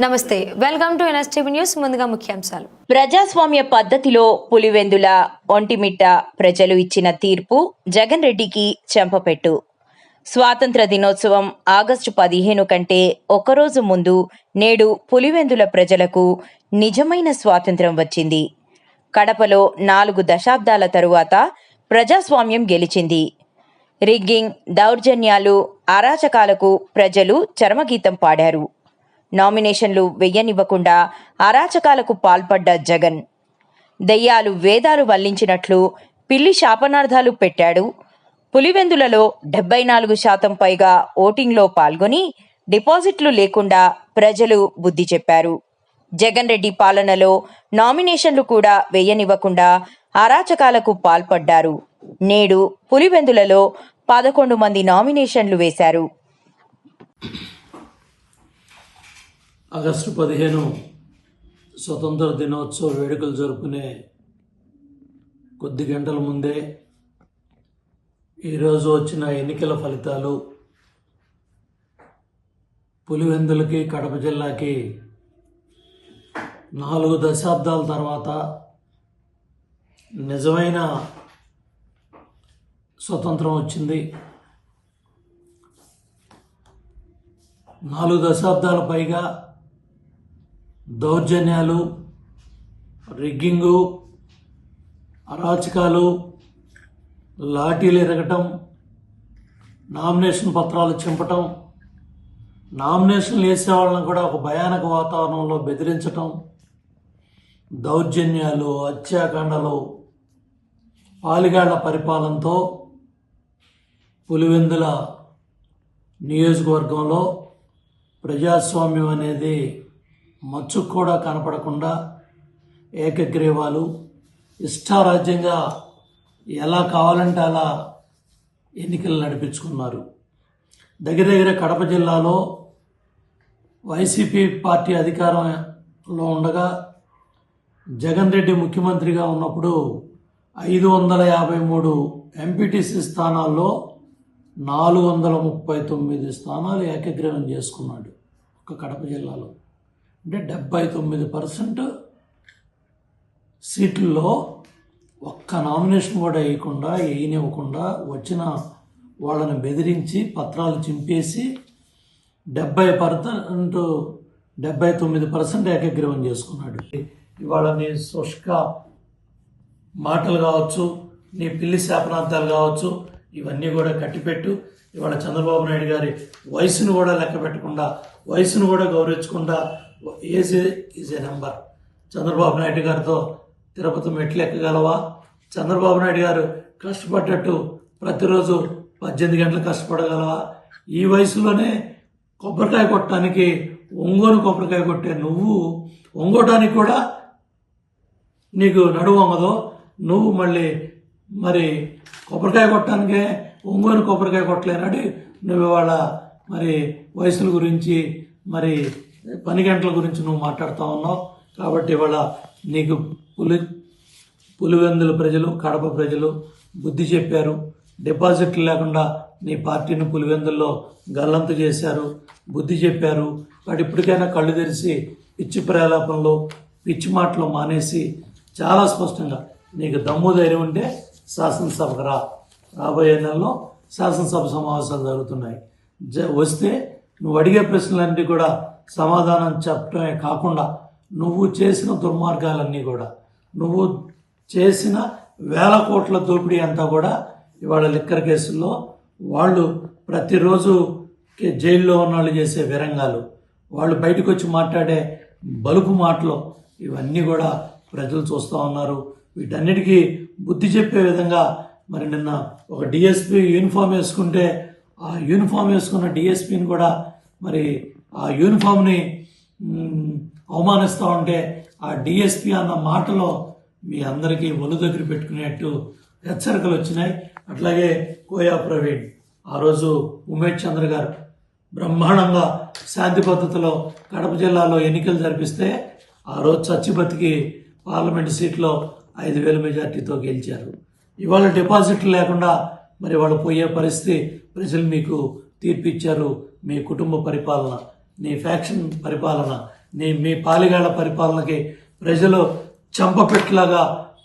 నమస్తే, welcome to NSTV news. ముందుగా ముఖ్యాంశాలు. ప్రజాస్వామ్య పద్ధతిలో పులివెందుల ఒంటిమిట్ట ప్రజలు ఇచ్చిన తీర్పు జగన్ రెడ్డికి చెంపపెట్టు. స్వాతంత్ర దినోత్సవం ఆగస్టు 15 కంటే ఒకరోజు ముందు నేడు పులివెందుల ప్రజలకు నిజమైన స్వాతంత్రం వచ్చింది. కడపలో 4 దశాబ్దాల తరువాత ప్రజాస్వామ్యం గెలిచింది. రిగ్గింగ్, దౌర్జన్యాలు, అరాచకాలకు ప్రజలు చరమగీతం పాడారు. నామినేషన్లు వెయ్యనివ్వకుండా అరాచకాలకు పాల్పడ్డ జగన్ దెయ్యాలు వేదాలు వల్లించినట్లు పిల్లి శాపనార్థాలు పెట్టాడు. పులివెందులలో 74% పైగా ఓటింగ్లో పాల్గొని డిపాజిట్లు లేకుండా ప్రజలు బుద్ధి చెప్పారు. జగన్ రెడ్డి పాలనలో నామినేషన్లు కూడా వేయనివ్వకుండా అరాచకాలకు పాల్పడ్డారు. నేడు పులివెందులలో 11 మంది నామినేషన్లు వేశారు. ఆగస్టు 15 స్వతంత్ర దినోత్సవ వేడుకలు జరుపుకునే కొద్ది గంటల ముందే ఈరోజు వచ్చిన ఎన్నికల ఫలితాలు పులివెందులకి, కడప జిల్లాకి 4 దశాబ్దాల తర్వాత నిజమైన స్వతంత్రం వచ్చింది. 4 దశాబ్దాల పైగా దౌర్జన్యాలు, రిగ్గింగు, అరాచకాలు, లాఠీలు ఎరగటం, నామినేషన్ పత్రాలు చింపటం, నామినేషన్లు వేసే వాళ్ళని కూడా ఒక భయానక వాతావరణంలో బెదిరించటం, దౌర్జన్యాలు, హత్యాకాండలు, పాలిగాళ్ల పరిపాలనతో పులివెందుల నియోజకవర్గంలో ప్రజాస్వామ్యం అనేది మచ్చుకు కూడా కనపడకుండా ఏకగ్రీవాలు, ఇష్టారాజ్యంగా ఎలా కావాలంటే అలా ఎన్నికలు నడిపించుకున్నారు. దగ్గర కడప జిల్లాలో వైసీపీ పార్టీ అధికారంలో ఉండగా జగన్ రెడ్డి ముఖ్యమంత్రిగా ఉన్నప్పుడు 553 ఎంపీటీసీ స్థానాల్లో 439 స్థానాలు ఏకగ్రీవం చేసుకున్నాడు ఒక కడప జిల్లాలో. అంటే 79% సీట్లలో ఒక్క నామినేషన్ కూడా వేయనివ్వకుండా వచ్చిన వాళ్ళని బెదిరించి పత్రాలు చింపేసి 79% ఏకగ్రీవం చేసుకున్నాడు. ఇవాళ నీ శుష్క మాటలు కావచ్చు, నీ పిల్లి శాపనార్థాలు కావచ్చు, ఇవన్నీ కూడా కట్టిపెట్టు. ఇవాళ చంద్రబాబు నాయుడు గారి వయసును కూడా లెక్క పెట్టకుండా, వయసును కూడా గౌరవించకుండా, age is a number. Chandrababu Naidu గారితో తిరుపతి మెట్లు ఎక్కగలవా? చంద్రబాబు నాయుడు గారు కష్టపడ్డట్టు ప్రతిరోజు 18 గంటలు కష్టపడగలవా? ఈ వయసులోనే కొబ్బరికాయ కొట్టడానికి ఒంగోని కొబ్బరికాయ కొట్టే నువ్వు ఒంగోటానికి కూడా నీకు నడువు వంగదో. నువ్వు మరి కొబ్బరికాయ కొట్టడానికే ఒంగోని కొబ్బరికాయ కొట్టలేనాడు. నువ్వు ఇవాళ వయసుల గురించి పని గంటల గురించి నువ్వు మాట్లాడుతూ ఉన్నావు. కాబట్టి ఇవాళ నీకు పులివెందుల ప్రజలు, కడప ప్రజలు బుద్ధి చెప్పారు. డిపాజిట్లు లేకుండా నీ పార్టీని పులివెందుల్లో గల్లంతు చేశారు, బుద్ధి చెప్పారు. వాటి ఇప్పటికైనా కళ్ళు తెరిచి పిచ్చి ప్రేలాపనలు, పిచ్చి మాటలు మానేసి చాలా స్పష్టంగా నీకు దమ్ము ధైర్యం ఉంటే శాసనసభకు రాబోయే నెలలో శాసనసభ సమావేశాలు జరుగుతున్నాయి. వస్తే నువ్వు అడిగే ప్రశ్నలన్నీ కూడా సమాధానం చెప్పడమే కాకుండా నువ్వు చేసిన దుర్మార్గాలన్నీ కూడా, నువ్వు చేసిన 1000 కోట్ల దోపిడీ అంతా కూడా ఇవాళ లిక్కర్ కేసుల్లో వాళ్ళు ప్రతిరోజు జైల్లో ఉన్న వాళ్ళు చేసే విరంగాలు, వాళ్ళు బయటకు వచ్చి మాట్లాడే బలుపు మాటలు, ఇవన్నీ కూడా ప్రజలు చూస్తూ ఉన్నారు. వీటన్నిటికీ బుద్ధి చెప్పే విధంగా నిన్న ఒక డిఎస్పీ యూనిఫామ్ వేసుకుంటే ఆ యూనిఫామ్ వేసుకున్న డిఎస్పీని కూడా ఆ యూనిఫామ్ని అవమానిస్తూ ఉంటే ఆ డిఎస్పీ అన్న మాటలో మీ అందరికీ ఒళ్ళు దగ్గర పెట్టుకునేట్టు హెచ్చరికలు వచ్చినాయి. అట్లాగే కోయా ప్రవీణ్, ఆ రోజు ఉమేష్ చంద్ర గారు బ్రహ్మాండంగా శాంతి పద్ధతిలో కడప జిల్లాలో ఎన్నికలు జరిపిస్తే ఆ రోజు చచ్చి బతికి పార్లమెంటు సీట్లో 5,000 మెజార్టీతో గెలిచారు. ఇవాళ డిపాజిట్లు లేకుండా వాళ్ళు పోయే పరిస్థితి ప్రజలు మీకు తీర్పిచ్చారు. మీ కుటుంబ పరిపాలన, నీ ఫ్యాక్షన్ పరిపాలన మీ పాలిగాళ్ల పరిపాలనకి ప్రజలు చెంపపెట్టులాగా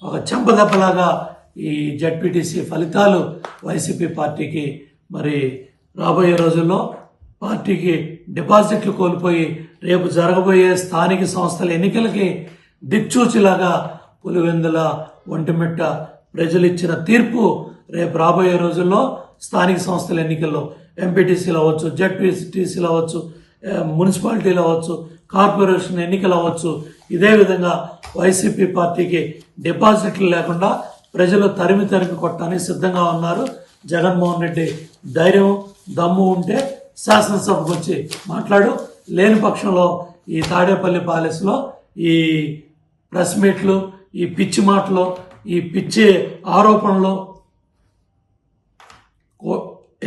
ఒక చెంపదెబ్బలాగా ఈ జడ్పీటీసీ ఫలితాలు వైసీపీ పార్టీకి మరి రాబోయే రోజుల్లో పార్టీకి డిపాజిట్లు కోల్పోయి రేపు జరగబోయే స్థానిక సంస్థల ఎన్నికలకి దిక్చూచిలాగా పులివెందుల ఒంటిమిట్ట ప్రజలు ఇచ్చిన తీర్పు రేపు రాబోయే రోజుల్లో స్థానిక సంస్థల ఎన్నికల్లో ఎంపీటీసీలు అవ్వచ్చు, జడ్పీటీసీలు అవ్వచ్చు, మున్సిపాలిటీలు అవ్వచ్చు, కార్పొరేషన్ ఎన్నికలు అవ్వచ్చు, ఇదే విధంగా వైసీపీ పార్టీకి డిపాజిట్లు లేకుండా ప్రజలు తరిమి కొట్టడానికి సిద్ధంగా ఉన్నారు. జగన్మోహన్ రెడ్డి ధైర్యం దమ్ము ఉంటే శాసనసభకు వచ్చి మాట్లాడు, లేని పక్షంలో ఈ తాడేపల్లి ప్యాలెస్లో ఈ ప్రెస్ మీట్లు, ఈ పిచ్చి మాటలు, ఈ పిచ్చి ఆరోపణలు,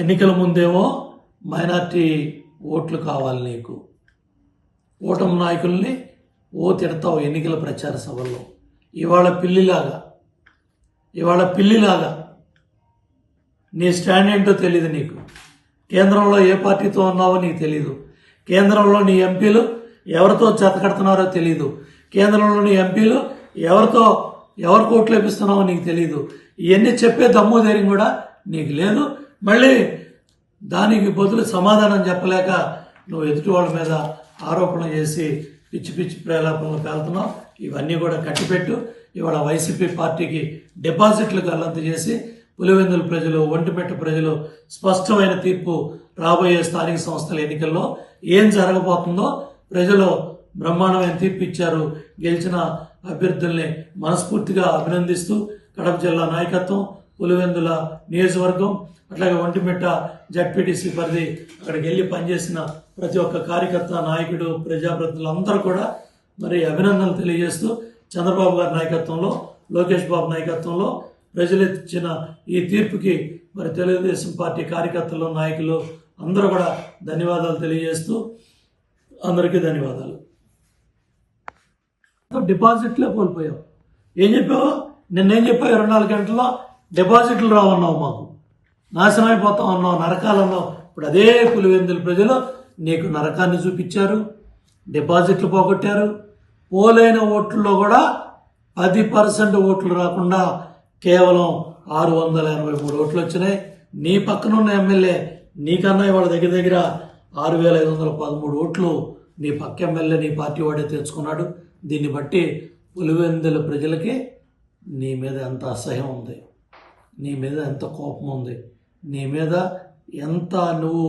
ఎన్నికల ముందేమో మైనార్టీ ఓట్లు కావాలి నీకు, ఓటమి నాయకుల్ని తిడతావు ఎన్నికల ప్రచార సభల్లో. ఇవాళ పిల్లిలాగా నీ స్టాండ్ ఏంటో తెలియదు నీకు. కేంద్రంలో ఏ పార్టీతో ఉన్నావో నీకు తెలీదు. కేంద్రంలో నీ ఎంపీలు ఎవరితో జతకడుతున్నారో తెలీదు. కేంద్రంలో నీ ఎంపీలు ఎవరికి ఓట్లు వేపిస్తున్నావో నీకు తెలీదు. ఇవన్నీ చెప్పే దమ్ము ధైర్యం కూడా నీకు లేదు. మళ్ళీ దానికి బదులు సమాధానం చెప్పలేక నువ్వు ఎదుటి వాళ్ళ మీద ఆరోపణ చేసి పిచ్చి ప్రేలాపనలు పేలుతున్నావు. ఇవన్నీ కూడా కట్టిపెట్టు. ఇవాళ వైసీపీ పార్టీకి డిపాజిట్లు గల్లంత చేసి పులివెందుల ప్రజలు, ఒంటిమిట్ట ప్రజలు స్పష్టమైన తీర్పు రాబోయే స్థానిక సంస్థల ఎన్నికల్లో ఏం జరగబోతుందో ప్రజలు బ్రహ్మాండమైన తీర్పు ఇచ్చారు. గెలిచిన అభ్యర్థుల్ని మనస్ఫూర్తిగా అభినందిస్తూ కడప జిల్లా నాయకత్వం, పులివెందుల నియోజకవర్గం, అట్లాగే ఒంటిమిట్ట జడ్పీటీసీ పరిధి అక్కడికి వెళ్ళి పనిచేసిన ప్రతి ఒక్క కార్యకర్త, నాయకుడు, ప్రజాప్రతినిధులు అందరూ కూడా మరి అభినందనలు తెలియజేస్తూ చంద్రబాబు గారి నాయకత్వంలో, లోకేష్ బాబు నాయకత్వంలో ప్రజలు ఇచ్చిన ఈ తీర్పుకి మరి తెలుగుదేశం పార్టీ కార్యకర్తలు, నాయకులు అందరూ కూడా ధన్యవాదాలు తెలియజేస్తూ అందరికీ ధన్యవాదాలు. డిపాజిట్లే కోల్పోయావు. ఏం చెప్పావు? నిన్నేం చెప్పావు? 24 గంటల్లో డిపాజిట్లు రావన్నావు, మాకు నాశనం అయిపోతాం అన్నావు, నరకాలన్నావు. ఇప్పుడు అదే పులివెందుల ప్రజలు నీకు నరకాన్ని చూపించారు, డిపాజిట్లు పోగొట్టారు. పోలైన ఓట్లలో కూడా 10% ఓట్లు రాకుండా కేవలం 683 ఓట్లు వచ్చినాయి. నీ పక్కనున్న ఎమ్మెల్యే నీకన్నా వాళ్ళ దగ్గర 6513 ఓట్లు నీ పక్క ఎమ్మెల్యే, నీ పార్టీ వాడే తెచ్చుకున్నాడు. దీన్ని బట్టి పులివెందుల ప్రజలకి నీ మీద ఎంత అసహ్యం ఉంది, నీ మీద ఎంత కోపం ఉంది, నీ మీద ఎంత నువ్వు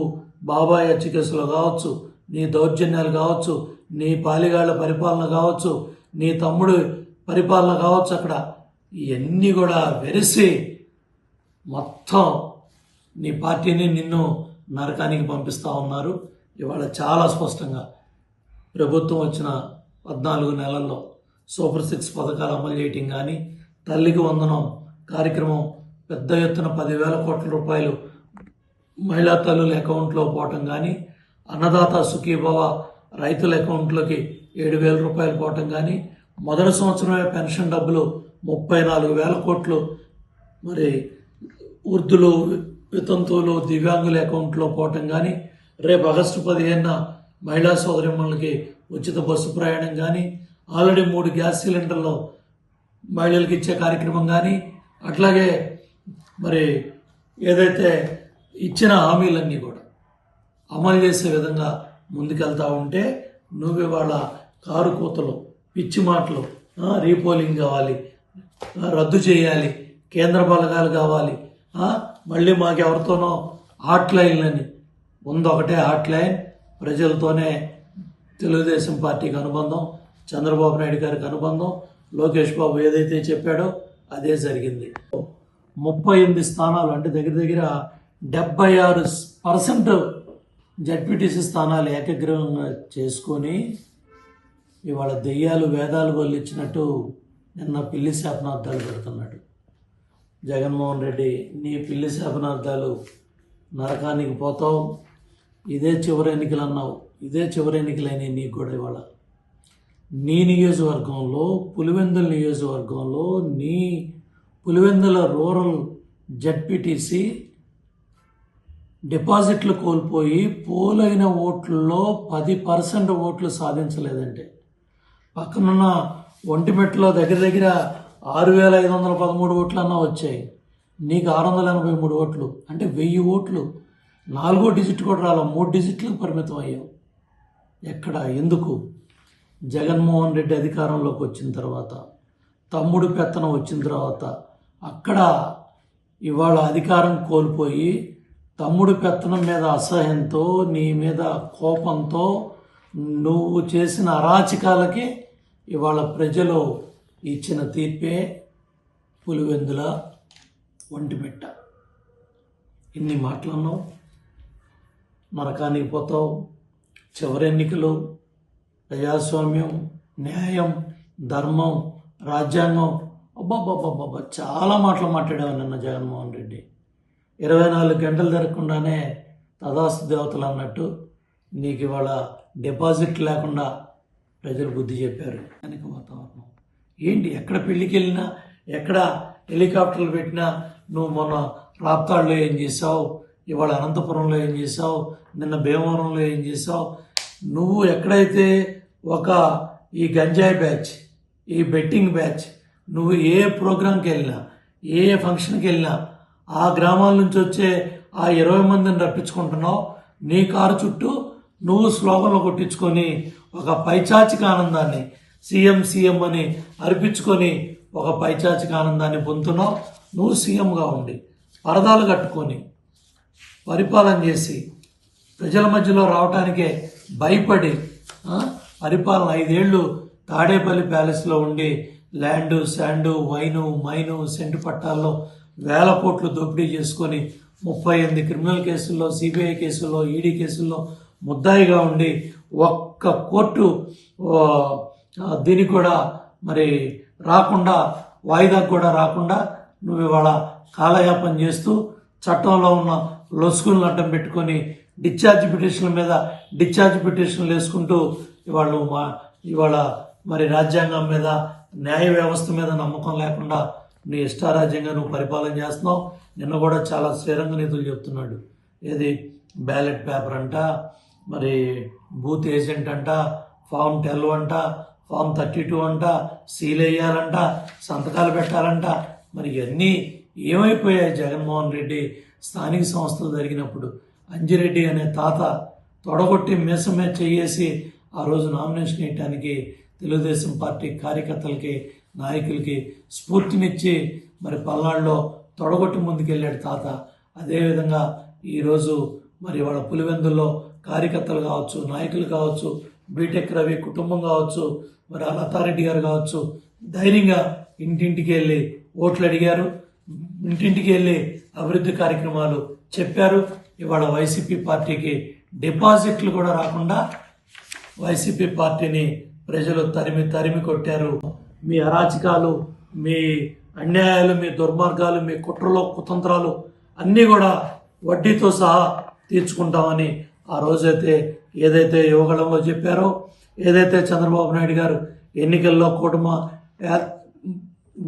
బాబాయ్ హత్య కేసులో కావచ్చు, నీ దౌర్జన్యాలు కావచ్చు, నీ పాలిగాళ్ల పరిపాలన కావచ్చు, నీ తమ్ముడు పరిపాలన కావచ్చు, అక్కడ ఇవన్నీ కూడా వెరిసి మొత్తం నీ పార్టీని నిన్ను నరకానికి పంపిస్తూ ఉన్నారు. ఇవాళ చాలా స్పష్టంగా ప్రభుత్వం వచ్చిన 14 నెలల్లో సూపర్ 6 పథకాలు అమలు చేయటం కానీ, తల్లికి వందనం కార్యక్రమం పెద్ద ఎత్తున 10,000 కోట్ల రూపాయలు మహిళా తల్లుల అకౌంట్లో పోవటం కానీ, అన్నదాత సుఖీభవ రైతుల అకౌంట్లోకి 7,000 రూపాయలు పోవటం కానీ, మొదటి సంవత్సరమే పెన్షన్ డబ్బులు 34,000 కోట్లు మరి వృద్ధులు, వితంతువులు, దివ్యాంగుల అకౌంట్లో పోవటం కానీ, రేపు ఆగస్టు 15న మహిళా సోదరిమ్మలకి ఉచిత బస్సు ప్రయాణం కానీ, ఆల్రెడీ 3 గ్యాస్ సిలిండర్లు మహిళలకు ఇచ్చే కార్యక్రమం కానీ, అట్లాగే మరి ఏదైతే ఇచ్చిన హామీలన్నీ కూడా అమలు చేసే విధంగా ముందుకెళ్తా ఉంటే నువ్వు ఇవాళ కారు కూతలు, పిచ్చి మాటలు, రీపోలింగ్ కావాలి, రద్దు చేయాలి, కేంద్ర బలగాలు కావాలి, మళ్ళీ మాకెవరితోనో హాట్ లైన్లని ముందు ఒకటే హాట్ లైన్, ప్రజలతోనే తెలుగుదేశం పార్టీకి అనుబంధం, చంద్రబాబు నాయుడు గారికి అనుబంధం. లోకేష్ బాబు ఏదైతే చెప్పాడో అదే జరిగింది. 38 స్థానాలు అంటే దగ్గర 76% జడ్పీటీసీ స్థానాలు ఏకగ్రీవంగా చేసుకొని ఇవాళ దెయ్యాలు వేదాలు వల్లిచ్చినట్టు నిన్న పిల్లి శాపనార్థాలు పెడుతున్నాడు జగన్మోహన్ రెడ్డి. నీ పిల్లి శాపనార్థాలు నరకానికి పోతావు. ఇదే చివరి ఎన్నికలు అన్నావు, ఇదే చివరి ఎన్నికలైనవి నీకు కూడా. ఇవాళ నీ నియోజకవర్గంలో, పులివెందుల నియోజకవర్గంలో, నీ పులివెందుల రూరల్ జడ్పీటీసీ డిపాజిట్లు కోల్పోయి పోలైన ఓట్లలో 10% ఓట్లు సాధించలేదంటే, పక్కనున్న ఒంటిమిట్టలో దగ్గర దగ్గర 6,513 ఓట్లన్నా వచ్చాయి. నీకు 683 ఓట్లు, అంటే 1000 ఓట్లు. 4వ డిజిట్ కూడా రాలా, 3 డిజిట్లకు పరిమితం అయ్యావు. ఎక్కడ, ఎందుకు? జగన్మోహన్ రెడ్డి అధికారంలోకి వచ్చిన తర్వాత, తమ్ముడు పెత్తనం వచ్చిన తర్వాత, అక్కడ ఇవాళ అధికారం కోల్పోయి తమ్ముడు పెత్తనం మీద అసహ్యంతో, నీ మీద కోపంతో నువ్వు చేసిన అరాచకాలకి ఇవాళ ప్రజలు ఇచ్చిన తీర్పే పులివెందుల, ఒంటిమిట్ట. ఇన్ని మాటలన్నావు, నరకానికి పోతావు. చివరి ఎన్నికలు, ప్రజాస్వామ్యం, న్యాయం, ధర్మం, రాజ్యాంగం, అబ్బాబ్బాబ్బాబ్బా చాలా మాటలు మాట్లాడావు నిన్న జగన్మోహన్ రెడ్డి. 24 గంటలు జరగకుండానే తదాస్తు దేవతలు అన్నట్టు నీకు ఇవాళ డిపాజిట్ లేకుండా ప్రజలు బుద్ధి చెప్పారు. వెనక వాతావరణం ఏంటి? ఎక్కడ పెళ్ళికి వెళ్ళినా, ఎక్కడ హెలికాప్టర్లు పెట్టినా నువ్వు మొన్న రాప్తాడులో ఏం చేసావు, ఇవాళ అనంతపురంలో ఏం చేసావు, నిన్న భీమవరంలో ఏం చేసావు. నువ్వు ఎక్కడైతే ఈ గంజాయి బ్యాచ్, ఈ బెట్టింగ్ బ్యాచ్, నువ్వు ఏ ప్రోగ్రాంకి వెళ్ళినా, ఏ ఫంక్షన్కి వెళ్ళినా ఆ గ్రామాల నుంచి వచ్చే ఆ 20 మందిని రప్పించుకుంటున్నావు. నీ కారు చుట్టూ నువ్వు స్లోగన్లు కొట్టించుకొని ఒక పైచాచిక ఆనందాన్ని, సీఎం అని అర్పించుకొని ఒక పైచాచిక ఆనందాన్ని పొందుతున్నావు. నువ్వు సీఎంగా ఉండి పరదాలు కట్టుకొని పరిపాలన చేసి ప్రజల మధ్యలో రావటానికే భయపడి పరిపాలన 5 ఏళ్ళు తాడేపల్లి ప్యాలెస్లో ఉండి land, sand, wine, mine, cent పట్టాల్లో 1000 కోట్లు దోపిడీ చేసుకొని 38 క్రిమినల్ కేసుల్లో, సిబిఐ కేసుల్లో, ఈడీ కేసుల్లో ముద్దాయిగా ఉండి ఒక్క కోర్టు దీనికి కూడా మరి రాకుండా, వాయిదాకు కూడా రాకుండా నువ్వు ఇవాళ కాలయాపన చేస్తూ చట్టంలో ఉన్న లొసుగులను అడ్డం పెట్టుకొని డిశ్చార్జ్ పిటిషన్ల మీద డిశ్చార్జ్ పిటిషన్లు వేసుకుంటూ ఇవాళ మరి రాజ్యాంగం మీద, న్యాయ వ్యవస్థ మీద నమ్మకం లేకుండా నీ ఇష్టారాజ్యంగా నువ్వు పరిపాలన చేస్తున్నావు. నిన్న కూడా చాలా శ్రీరంగ నీతులు చెప్తున్నాడు. ఏది బ్యాలెట్ పేపర్ అంట, మరి బూత్ ఏజెంట్ అంట, ఫామ్ 12 అంట, ఫామ్ 32 అంట, సీల్ వేయాలంట, సంతకాలు పెట్టాలంట. మరి ఇవన్నీ ఏమైపోయాయి? జగన్మోహన్ రెడ్డి స్థానిక సంస్థలు జరిగినప్పుడు అంజిరెడ్డి అనే తాత తొడగొట్టి మీసమే చేసి ఆ రోజు నామినేషన్ వేయటానికి తెలుగుదేశం పార్టీ కార్యకర్తలకి, నాయకులకి స్ఫూర్తినిచ్చి మరి పల్నాడులో తొడగొట్టి ముందుకెళ్ళాడు తాత. అదేవిధంగా ఈరోజు మరి వాళ్ళ పులివెందుల్లో కార్యకర్తలు కావచ్చు, నాయకులు కావచ్చు, బీటెక్ రవి కుటుంబం కావచ్చు, మరి ఆ లతారెడ్డి గారు కావచ్చు, ధైర్యంగా ఇంటింటికి వెళ్ళి ఓట్లు అడిగారు, ఇంటింటికి వెళ్ళి అభివృద్ధి కార్యక్రమాలు చెప్పారు. ఇవాళ వైసీపీ పార్టీకి డిపాజిట్లు కూడా రాకుండా వైసీపీ పార్టీని ప్రజలు తరిమి కొట్టారు. మీ అరాచకాలు, మీ అన్యాయాలు, మీ దుర్మార్గాలు, మీ కుట్రలు, కుతంత్రాలు అన్నీ కూడా వడ్డీతో సహా తీర్చుకుంటామని ఆ రోజైతే ఏదైతే యువగళంలో చెప్పారో, ఏదైతే చంద్రబాబు నాయుడు గారు ఎన్నికల్లో కూటమ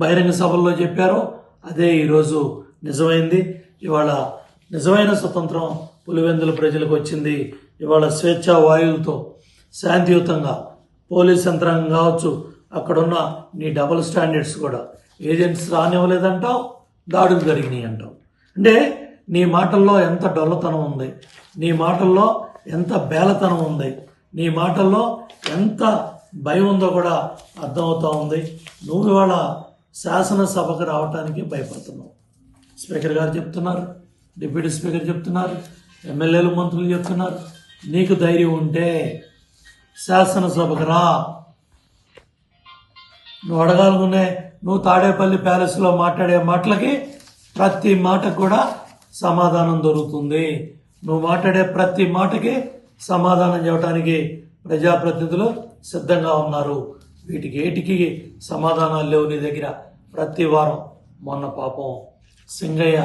బహిరంగ సభల్లో చెప్పారో అదే ఈరోజు నిజమైంది. ఇవాళ నిజమైన స్వతంత్రం పులివెందుల ప్రజలకు వచ్చింది. ఇవాళ స్వేచ్ఛా వాయువులతో శాంతియుతంగా పోలీస్ యంత్రాంగం కావచ్చు, అక్కడున్న నీ డబుల్ స్టాండర్డ్స్ కూడా ఏజెంట్స్ రానివ్వలేదంటావు, దాడులు జరిగినాయి అంటావు. అంటే నీ మాటల్లో ఎంత డొల్లతనం ఉంది, నీ మాటల్లో ఎంత బేలతనం ఉంది, నీ మాటల్లో ఎంత భయం ఉందో కూడా అర్థమవుతూ ఉంది. నువ్వు ఇవాళ శాసనసభకు రావడానికి భయపడుతున్నావు. స్పీకర్ గారు చెప్తున్నారు, డిప్యూటీ స్పీకర్ చెప్తున్నారు, ఎమ్మెల్యేలు, మంత్రులు చెప్తున్నారు. నీకు ధైర్యం ఉంటే శాసనసభకు రా. నువ్వు అడగాలనుకునే, నువ్వు తాడేపల్లి ప్యాలెస్లో మాట్లాడే మాటలకి ప్రతి మాటకు కూడా సమాధానం దొరుకుతుంది. నువ్వు మాట్లాడే ప్రతి మాటకి సమాధానం చెప్పడానికి ప్రజాప్రతినిధులు సిద్ధంగా ఉన్నారు. వీటికి ఏటికి సమాధానాలు లేవు నీ దగ్గర. ప్రతి వారం మొన్న పాపం సింగయ్య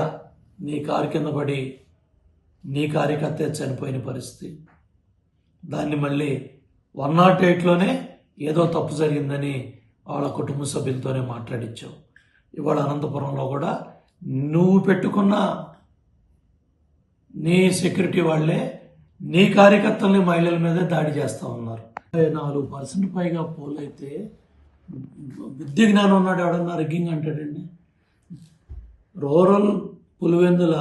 నీ కారు కింద పడి నీ కార్యకర్తే చనిపోయిన పరిస్థితి. దాన్ని మళ్ళీ 108లోనే ఏదో తప్పు జరిగిందని వాళ్ళ కుటుంబ సభ్యులతోనే మాట్లాడించావు. ఇవాళ అనంతపురంలో కూడా నువ్వు పెట్టుకున్న నీ సెక్యూరిటీ వాళ్ళే నీ కార్యకర్తల్ని మహిళల మీదే దాడి చేస్తూ ఉన్నారు. 4% పైగా పోల్ అయితే బుద్ధి జ్ఞానం ఉన్నాడు ఎవడన్నా రిగ్గింగ్ అంటాడండి. రూరల్ పులివెందుల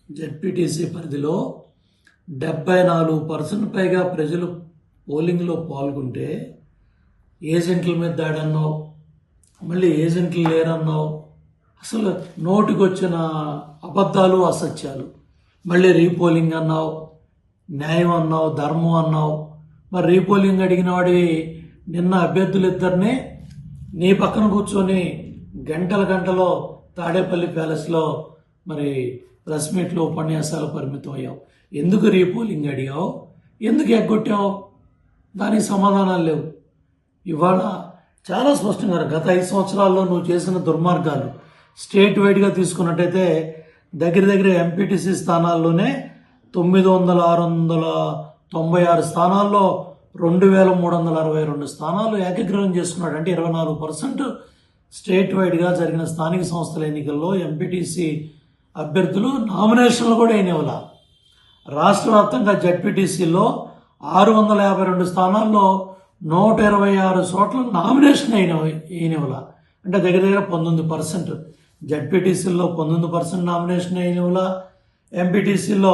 జెడ్పీటీసీ పరిధిలో 74% పైగా ప్రజలు పోలింగ్లో పాల్గొంటే ఏజెంట్ల మీద దాడి అన్నావు, మళ్ళీ ఏజెంట్లు లేరన్నావు. అసలు నోటికి వచ్చిన అబద్ధాలు అసత్యాలు. మళ్ళీ రీపోలింగ్ అన్నావు, న్యాయం అన్నావు, ధర్మం అన్నావు. మరి రీపోలింగ్ అడిగిన వాడివి నిన్న అభ్యర్థులు ఇద్దరిని నీ పక్కన కూర్చొని గంటలో తాడేపల్లి ప్యాలెస్లో మరి ప్రెస్ మీట్లు ఉపన్యాసాలు పరిమితం అయ్యావు. ఎందుకు రీపోలింగ్ అడిగావు, ఎందుకు ఎగ్గొట్టావు, దానికి సమాధానాలు లేవు. ఇవాళ చాలా స్పష్టంగా గత 5 సంవత్సరాల్లో నువ్వు చేసిన దుర్మార్గాలు స్టేట్ వైడ్గా తీసుకున్నట్టయితే దగ్గర ఎంపీటీసీ స్థానాల్లోనే 696 స్థానాల్లో 2362 స్థానాలు ఏకగ్రీవం చేసుకున్నాడు. అంటే 24% స్టేట్ వైడ్గా జరిగిన స్థానిక సంస్థల ఎన్నికల్లో ఎంపీటీసీ అభ్యర్థులు నామినేషన్లు కూడా అయినవల. రాష్ట్ర వ్యాప్తంగా జడ్పీటీసీలో 652 స్థానాల్లో 126 చోట్ల నామినేషన్ అయినవల. అంటే దగ్గర 19%. జడ్పీటీసీల్లో 19% నామినేషన్ అయినవల, ఎంపీటీసీలో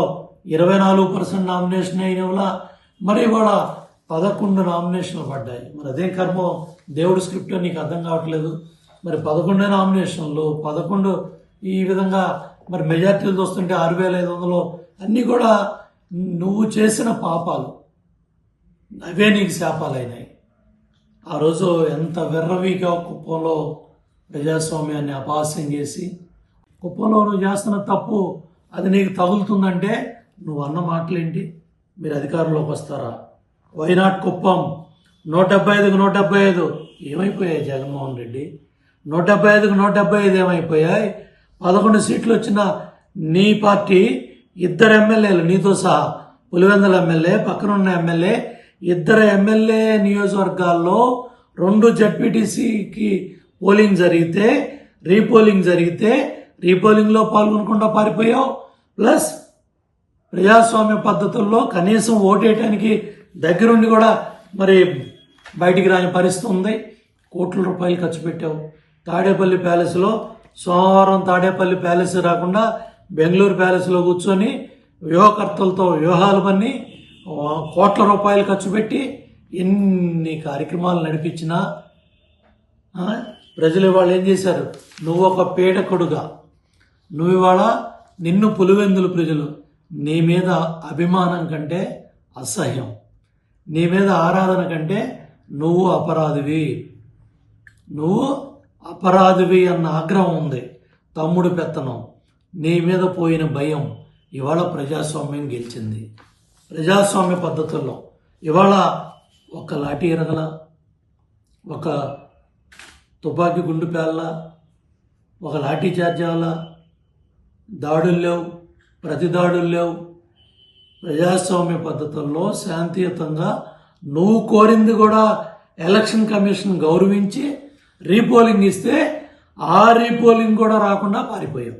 24% నామినేషన్ అయినవల. మరి ఇవాళ 11 నామినేషన్లు పడ్డాయి. మరి అదే కర్మో దేవుడి స్క్రిప్ట్ నీకు అర్థం కావట్లేదు. మరి 11 నామినేషన్లు 11 ఈ విధంగా మరి మెజార్టీలు చూస్తుంటే 6500 అన్నీ కూడా నువ్వు చేసిన పాపాలు, అవే నీకు శాపాలైనాయి. ఆ రోజు ఎంత వెర్రవీగా కుప్పంలో ప్రజాస్వామ్యాన్ని అపహాస్యం చేసి, కుప్పంలో నువ్వు చేస్తున్న తప్పు అది నీకు తగులుతుందంటే నువ్వు అన్న మాటలేంటి? మీరు అధికారంలోకి వస్తారా? వైనాట్ కుప్పం 175కు 175 ఏమైపోయాయి జగన్మోహన్ రెడ్డి? 175కు 175 ఏమైపోయాయి? 11 సీట్లు వచ్చిన నీ పార్టీ 2 ఎమ్మెల్యేలు నీతో సహా, పులివెందుల ఎమ్మెల్యే, పక్కనున్న ఎమ్మెల్యే, 2 ఎమ్మెల్యే నియోజకవర్గాల్లో 2 జడ్పీటీసీకి పోలింగ్ జరిగితే, రీపోలింగ్లో పాల్గొనకుండా పారిపోయావు. ప్లస్ ప్రజాస్వామ్య పద్ధతుల్లో కనీసం ఓటేయటానికి దగ్గరుండి కూడా మరి బయటికి రాని పరిస్థితి ఉంది. కోట్ల రూపాయలు ఖర్చు పెట్టావు. తాడేపల్లి ప్యాలెస్లో సోమవారం తాడేపల్లి ప్యాలెస్ రాకుండా బెంగళూరు ప్యాలెస్లో కూర్చొని వ్యూహకర్తలతో వ్యూహాలు పన్ని కోట్ల రూపాయలు ఖర్చు పెట్టి ఎన్ని కార్యక్రమాలు నడిపించినా ప్రజలు ఇవాళ ఏం చేశారు? నువ్వు ఒక పీడకుడుగా, నువ్వు ఇవాళ నిన్ను పులివెందులు ప్రజలు నీ మీద అభిమానం కంటే అసహ్యం, నీ మీద ఆరాధన కంటే నువ్వు అపరాధివి అన్న ఆగ్రహం ఉంది. తమ్ముడు పెత్తనం, నీ మీద పోయిన భయం. ఇవాళ ప్రజాస్వామ్యం గెలిచింది. ప్రజాస్వామ్య పద్ధతుల్లో ఇవాళ ఒక లాఠీ ఎరగల, ఒక తుపాకీ గుండు పేళ్ళ, ఒక లాఠీ చార్జ్ అవ్వాల, దాడులు లేవు, ప్రతి దాడులు లేవు. ప్రజాస్వామ్య పద్ధతుల్లో శాంతియుతంగా నువ్వు కోరింది కూడా ఎలక్షన్ కమిషన్ గౌరవించి రీపోలింగ్ ఇస్తే ఆ రీపోలింగ్ కూడా రాకుండా పారిపోయావు.